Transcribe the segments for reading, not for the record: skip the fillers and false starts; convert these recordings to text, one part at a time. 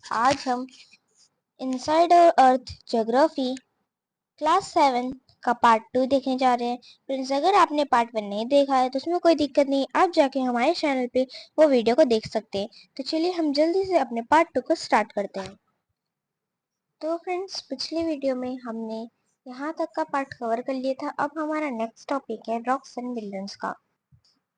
आज हम इनसाइड अर्थ geography class 7 का पार्ट 2 देखने जा रहे हैं। फ्रेंड्स, अगर आपने पार्ट 1 नहीं देखा है तो उसमें कोई दिक्कत नहीं, आप जाके हमारे चैनल पे वो वीडियो को देख सकते हैं। तो चलिए हम जल्दी से अपने पार्ट 2 को स्टार्ट करते हैं। तो फ्रेंड्स, पिछली वीडियो में हमने यहाँ तक का पार्ट कवर कर लिया था। अब हमारा नेक्स्ट टॉपिक है रॉक्स एंड मिनरल्स का।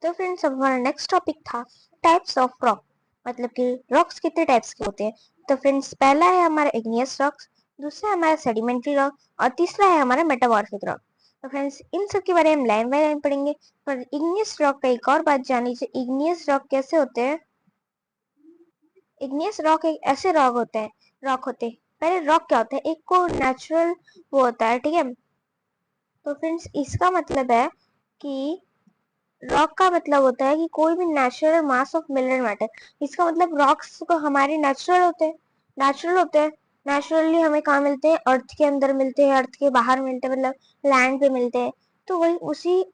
तो फ्रेंड्स, अब हमारा नेक्स्ट टॉपिक था टाइप्स ऑफ रॉक, मतलब कि रॉक्स कितने टाइप्स के होते हैं। तो फ्रेंड्स, पहला है हमारा इग्नियस रॉक्स, दूसरा है हमारा सेडिमेंट्री रॉक और तीसरा है हमारा मेटामॉर्फिक रॉक। तो फ्रेंड्स, इन सब के बारे में लाइन बाय लाइन पढ़ेंगे। पर इग्नियस रॉक का एक और बात जान लीजिए, इग्नियस रॉक कैसे होते हैं। इग्नियस रॉक एक ऐसे रॉक होते हैं। पहले रॉक क्या होता है, एक को नेचुरल वो होता है, ठीक है। तो फ्रेंड्स, इसका मतलब है कि रॉक का मतलब होता है कि कोई भी natural mass of mineral matter. इसका मतलब रॉक्स को हमारे नेचुरल होते हैं। नेचुरली हमें कहाँ मिलते हैं, अर्थ के अंदर मिलते हैं, अर्थ के बाहर मिलते हैं, मतलब लैंड पे मिलते हैं। तो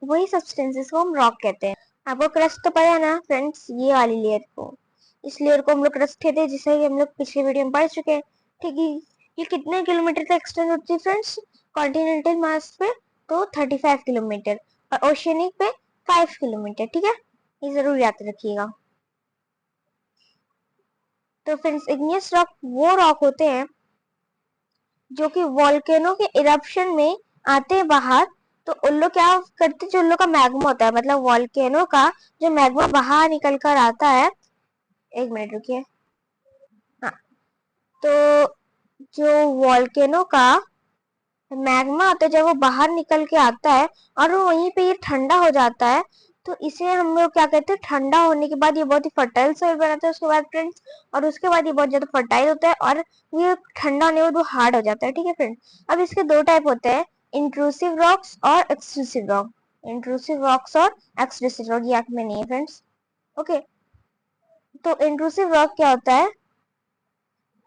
वही सब्सटेंसेस को हम रॉक कहते हैं। आपको क्रस्ट तो पता है ना फ्रेंड्स, ये वाली लेयर को, इस लेयर को हम लोग क्रस्ट कहते हैं, जिसे हम लोग पिछले वीडियो में पढ़ चुके हैं। ठीक है, ये कितने किलोमीटर तक एक्सटेंड होती है फ्रेंड्स, कॉन्टिनेंटल मास पे तो 35 किलोमीटर और ओशियनिक पे 5 किलोमीटर। ठीक है, ये जरूर याद रखिएगा। तो फ्रेंड्स, इग्नियस रॉक वो रॉक होते हैं जो कि वोल्केनो के इरप्शन में आते हैं बाहर। तो उन लोग क्या करते, जो उन लोग का मैग्मा होता है, मतलब वोल्केनो का जो मैग्मा बाहर निकल कर आता है। एक मिनट रुकिए। हाँ, तो जो वोल्केनो का मैग्मा आता है, जब वो बाहर निकल के आता है और वो वहीं पे ये ठंडा हो जाता है, तो इसे हम लोग क्या कहते हैं, ठंडा होने के बाद ये बहुत ही फर्टाइल सॉइल बनाता है उसके बाद फ्रेंड्स। और उसके बाद ये बहुत ज्यादा फर्टाइल होता है और ये ठंडा होने के बाद वो हार्ड हो जाता है। ठीक है फ्रेंड्स, अब इसके दो टाइप होते हैं, इंट्रूसिव रॉक्स और एक्सक्लूसिव रॉक। इंट्रूसिव रॉक्स और एक्सक्लूसिव रॉक, ये आंख में नहीं है फ्रेंड्स। ओके, तो इंट्रूसिव रॉक क्या होता है,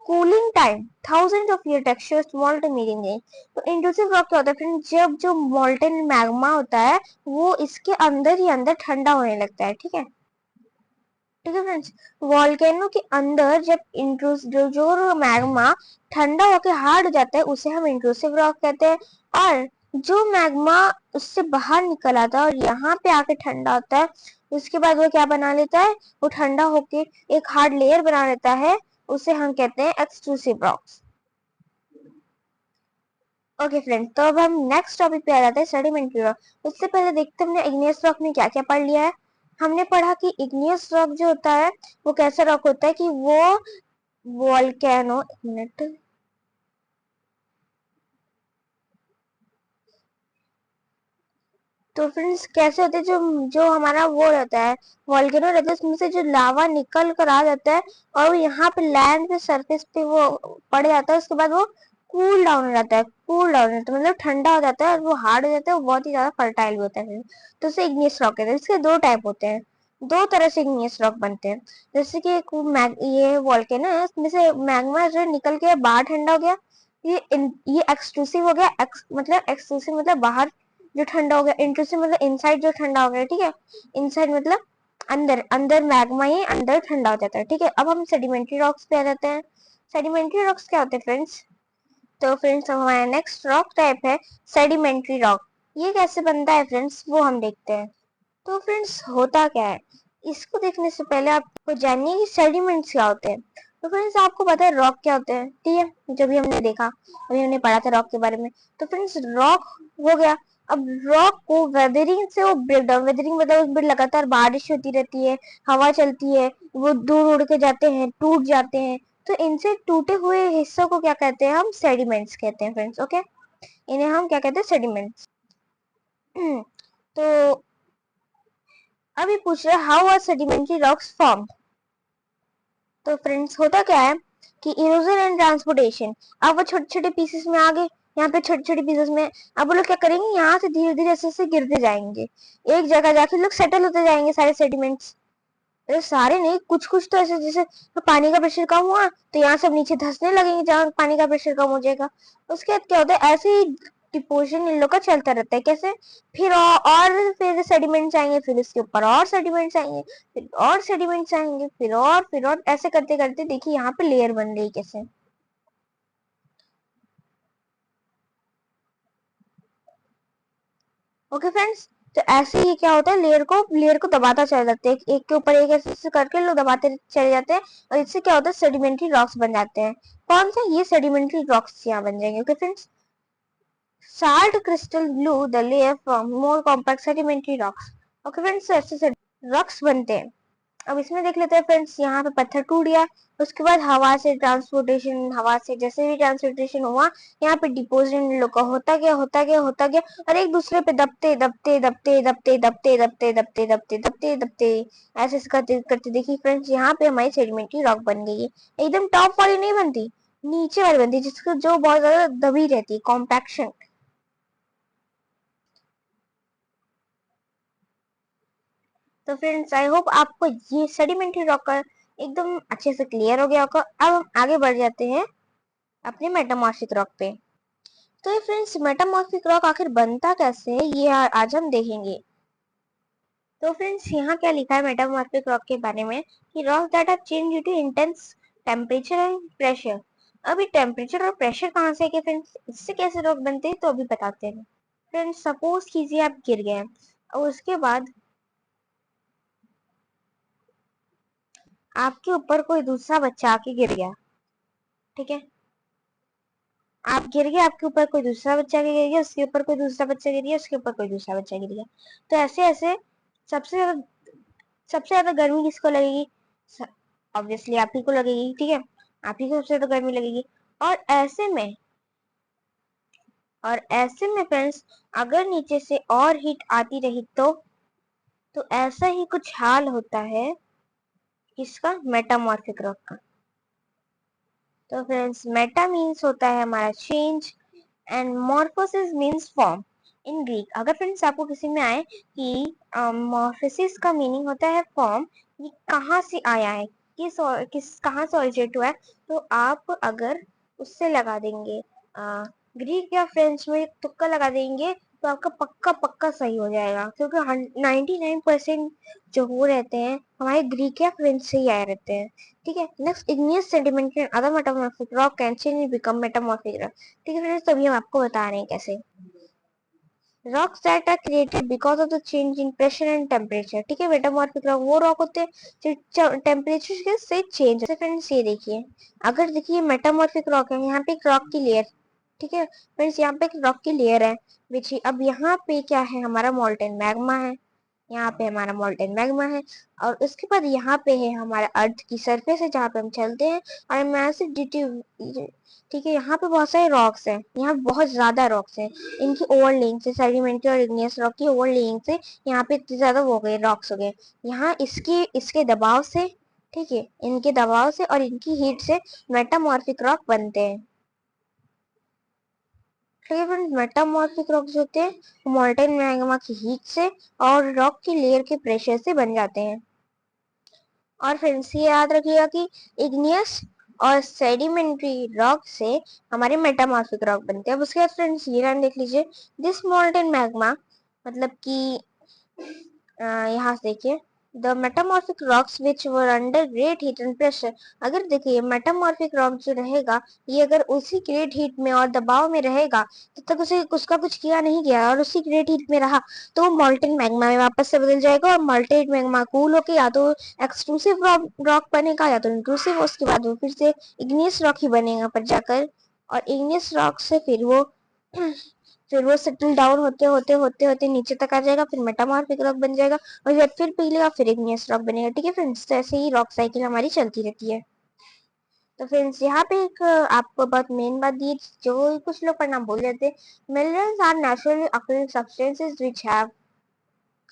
cooling time thousand of year texture molten medium range. तो इंट्रूसिव रॉक क्या होता है फ्रेंड, जब जो मोल्टन मैग्मा होता है वो इसके अंदर ही अंदर ठंडा होने लगता है। ठीक है, ठीक है फ्रेंड्स, वॉल्केनो के अंदर जब जो मैग्मा ठंडा होकर हार्ड हो जाता है उसे हम इंट्रूसिव रॉक कहते हैं। और जो मैग्मा उससे बाहर निकल आता है और यहाँ पे आके ठंडा होता है, उसके बाद वो क्या बना लेता है, वो ठंडा होके एक हार्ड लेयर बना लेता है, उसे हम कहते हैं एक्सक्लूसिव रॉक्स। ओके फ्रेंड्स, तो अब हम नेक्स्ट टॉपिक पे आ जाते हैं, सेडिमेंट्री रॉक। उससे पहले देखते हैं हमने इग्नियस रॉक में क्या क्या पढ़ लिया है। हमने पढ़ा कि इग्नियस रॉक जो होता है वो कैसा रॉक होता है कि वो वोल्केनो, एक मिनट, तो फ्रेंड्स कैसे होते हैं, जो जो हमारा वो रहता है, वोल्केनो रहता है, उसमें से जो लावा निकल कर आ जाता है और वो यहाँ पे लैंड पे सरफेस पे वो पड़ जाता है। उसके बाद वो कूल डाउन हो जाता है, कूल डाउन होता है मतलब ठंडा हो जाता है और वो हार्ड हो जाता है, वो बहुत ही ज्यादा फर्टाइल भी होता है। तो उसे इग्नियस रॉक कहते हैं। इसके दो टाइप होते हैं, दो तरह से इग्नियस रॉक बनते हैं। जैसे कि ये वोल्केनो है, इसमें से मैग्मा जो निकल के बाहर ठंडा हो गया, ये एक्सक्लूसिव हो गया। मतलब एक्सक्लूसिव मतलब बाहर जो ठंडा हो गया, इंट्रूसिव मतलब इनसाइड जो ठंडा हो गया। ठीक है, इनसाइड मतलब अंदर अंदर मैग्मा ही अंदर ठंडा हो जाता है। ठीक है, अब हम सेडिमेंट्री रॉक्स पे आ जाते हैं। सेडिमेंट्री रॉक्स क्या होते हैं फ्रेंड्स, तो फ्रेंड्स हमारा नेक्स्ट रॉक टाइप है सेडिमेंट्री रॉक। ये कैसे बनता है फ्रेंड्स, वो हम देखते हैं। तो फ्रेंड्स, होता क्या है, इसको देखने से पहले आपको जानिए कि सेडिमेंट्स क्या होते हैं। तो फ्रेंड्स, आपको पता है रॉक क्या होते हैं, ठीक है, जब भी हमने देखा, अभी हमने पढ़ा था रॉक के बारे में। तो फ्रेंड्स, रॉक हो गया। अब रॉक को वेदरिंग से वो ब्रेक डाउन, वेदरिंग मतलब उसमें लगातार बारिश होती रहती है, हवा चलती है, वो दूर उड़ के जाते हैं, टूट जाते हैं। तो इनसे टूटे हुए हिस्सों को क्या कहते हैं, हम सेडिमेंट्स कहते हैं फ्रेंड्स। ओके, इन्हें हम क्या कहते हैं, सेडिमेंट्स। तो अभी पूछ रहे how are sedimentary rocks form. तो फ्रेंड्स, होता क्या है कि इरोजन एंड ट्रांसपोर्टेशन, अब वो छोटे छोटे पीसेस में आ गए, यहाँ पे छोटे छोटे पीसेस में, अब वो लोग क्या करेंगे, यहाँ से धीरे धीरे ऐसे गिरते जाएंगे, एक जगह जाके लोग सेटल होते जाएंगे सारे सेडिमेंट्स। अरे सारे नहीं, कुछ कुछ तो ऐसे, जैसे तो पानी का प्रेशर कम हुआ तो यहाँ सब नीचे धंसने लगेंगे जहाँ पानी का प्रेशर कम हो जाएगा। उसके बाद क्या होता है, ऐसे ही डिपोजन इन लोग का चलता रहता है। कैसे? फिर सेडिमेंट्स आएंगे, फिर उसके ऊपर और सेडिमेंट्स आएंगे, फिर और सेडिमेंट्स आएंगे, फिर और ऐसे करते करते देखिए यहाँ पे लेयर बन रही कैसे। ओके फ्रेंड्स, तो ऐसे ही क्या होता है, लेयर को दबाता चला जाता है, एक के ऊपर एक ऐसे करके लोग दबाते चले जाते हैं, और इससे क्या होता है, सेडिमेंट्री रॉक्स बन जाते हैं। कौन से? ये सेडिमेंट्री रॉक्स यहाँ बन जाएंगे। Okay friends, salt crystal glue the layer from more compact sedimentary rocks. Okay friends, ऐसे रॉक्स बनते हैं। अब इसमें देख लेते हैं फ्रेंड्स, यहाँ पे पत्थर टूट गया, उसके बाद हवा से जैसे भी ट्रांसपोर्टेशन हुआ, यहाँ पे डिपोजिट लोग का होता गया और एक दूसरे पे दबते ऐसे करते करते देखिए फ्रेंड्स, यहाँ पे हमारी सेडिमेंट्री रॉक बन गई है। एकदम टॉप वाली नहीं बनती, नीचे वाली बनती है, जिसको जो बहुत ज्यादा दबी रहती है, कॉम्पैक्शन। तो फ्रेंड्स, आई होप आपको ये सेडिमेंट्री रॉक का एकदम अच्छे से क्लियर हो गया होगा। अब हम आगे बढ़ जाते हैं अपने मेटामॉर्फिक रॉक पे। तो ये फ्रेंड्स, मेटामॉर्फिक रॉक आखिर बनता कैसे है, ये आज हम देखेंगे। तो फ्रेंड्स, यहाँ क्या लिखा है मेटामॉर्फिक रॉक के बारे में, कि rock that are change due to intense temperature and pressure. अभी टेम्परेचर और प्रेशर कहाँ से है फ्रेंड्स, इससे कैसे रॉक बनते हैं, तो अभी बताते हैं। फ्रेंड्स, सपोज कीजिए आप गिर गए और उसके बाद आपके ऊपर कोई दूसरा बच्चा आके गिर गया। ठीक है, आप गिर गए, आपके ऊपर कोई दूसरा बच्चा गिर गया, उसके ऊपर कोई दूसरा बच्चा गिर गया, उसके ऊपर कोई दूसरा बच्चा गिर गया। तो ऐसे ऐसे सबसे ज्यादा सबसे ज्यादा गर्मी किसको लगेगी? ऑब्वियसली आप ही को लगेगी। ठीक है, आप ही को सबसे ज्यादा गर्मी लगेगी। और ऐसे में फ्रेंड्स, अगर नीचे से और हीट आती रही तो ऐसा ही कुछ हाल होता है किसका? मेटामॉर्फिक रॉक का। तो फ्रेंड्स, मेटा मीन्स होता है हमारा change and morphosis means form in Greek. अगर फ्रेंड्स आपको किसी में आए कि मॉर्फोसिस का मीनिंग होता है फॉर्म, ये कहाँ से आया है, किस कहाँ से ओरिजिनेट हुआ है, तो आप अगर उससे लगा देंगे ग्रीक या फ्रेंच में तुक्का लगा देंगे, तो आपका पक्का पक्का सही हो जाएगा, क्योंकि 99% जो हो रहते हैं हमारे ग्रीक या फ्रेंच से ही आए रहते हैं। ठीक है, next, igneous sediment and other metamorphic rock can change and become metamorphic rock। ठीक है फ्रेंड्स, तभी हम आपको बता रहे हैं कैसे। Rocks that are created because of the change in pressure and temperature. ठीक है, मेटामॉर्फिक रॉक वो रॉक होते हैं जो टेम्परेचर से चेंज होते हैं। फ्रेंड्स, ये देखिए, अगर देखिए मेटामॉर्फिक रॉक है, यहाँ पे एक रॉक की लेयर। ठीक है फ्रेंड्स, यहाँ पे एक रॉक की लेयर है, विच अब यहाँ पे क्या है, हमारा मॉल्टेन मैग्मा है। यहाँ पे हमारा मॉल्टेन मैग्मा है, और उसके बाद यहाँ पे है हमारा अर्थ की सरफेस है, जहाँ पे हम चलते हैं, और मैसिव डिट्यू। ठीक है, यहाँ पे बहुत सारे रॉक्स हैं, यहाँ बहुत ज्यादा रॉक्स हैं, इनकी ओवर लेइंग से, सेडिमेंट्री और इग्नियस रॉक की ओवर लेइंग से यहाँ पे इतने ज्यादा हो गए, रॉक्स हो गए। यहाँ इसके दबाव से, ठीक है, इनके दबाव से और इनकी हीट से मेटामॉर्फिक रॉक बनते हैं। ठीक है फ्रेंड्स, मेटामॉर्फिक रॉक्स होते हैं मॉल्टेन मैग्मा की हीट से और रॉक की लेयर के प्रेशर से बन जाते हैं। और फ्रेंड्स, ये याद रखिएगा कि इग्नियस और सेडिमेंट्री रॉक से हमारे मेटामॉर्फिक रॉक बनते हैं। अब उसके बाद फ्रेंड्स, ये लाइन देख लीजिए, दिस मॉल्टेन मैग्मा, मतलब कि यहाँ से देखिए, the metamorphic rocks which were under great heat and pressure. अगर देखिए मेटामॉर्फिक रॉक जो रहेगा, ये अगर उसी ग्रेट हीट में और दबाव में रहेगा, तब तक उसे उसका कुछ किया नहीं गया और उसी ग्रेट हीट में रहा, तो मॉल्टेन मैग्मा में वापस से बदल जाएगा, और मॉल्टेन मैग्मा कूल होकर या तो एक्सट्रूसिव रॉक बनेगा या तो इंट्रूसिव, उसके बाद वो फिर से इग्नियस रॉक ही बनेगा पर जाकर, और इग्नियस रॉक से फिर वो सेटल डाउन होते होते होते होते नीचे तक आ जाएगा, फिर मेटामॉर्फिक रॉक बन जाएगा, और जब फिर पिघलेगा फिर इग्नियस रॉक बनेगा। ठीक है फ्रेंड्स, तो ऐसे ही रॉक साइकिल हमारी चलती रहती है। तो फ्रेंड्स, यहाँ पे एक आपको बहुत मेन बात दी, जो कुछ लोग पढ़ना भूल जाते हैं, minerals are naturally occurring substances which have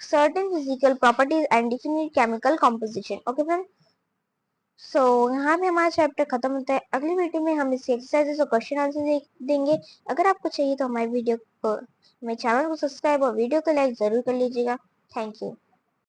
certain physical properties and definite chemical composition। Okay friends, so यहाँ पे हमारा चैप्टर खत्म होता है। अगली वीडियो में हम इसके एक्सरसाइजेस और क्वेश्चन आंसर देंगे। अगर आपको चाहिए तो हमारे वीडियो को, हमारे चैनल को सब्सक्राइब और वीडियो को लाइक जरूर कर लीजिएगा। Thank you.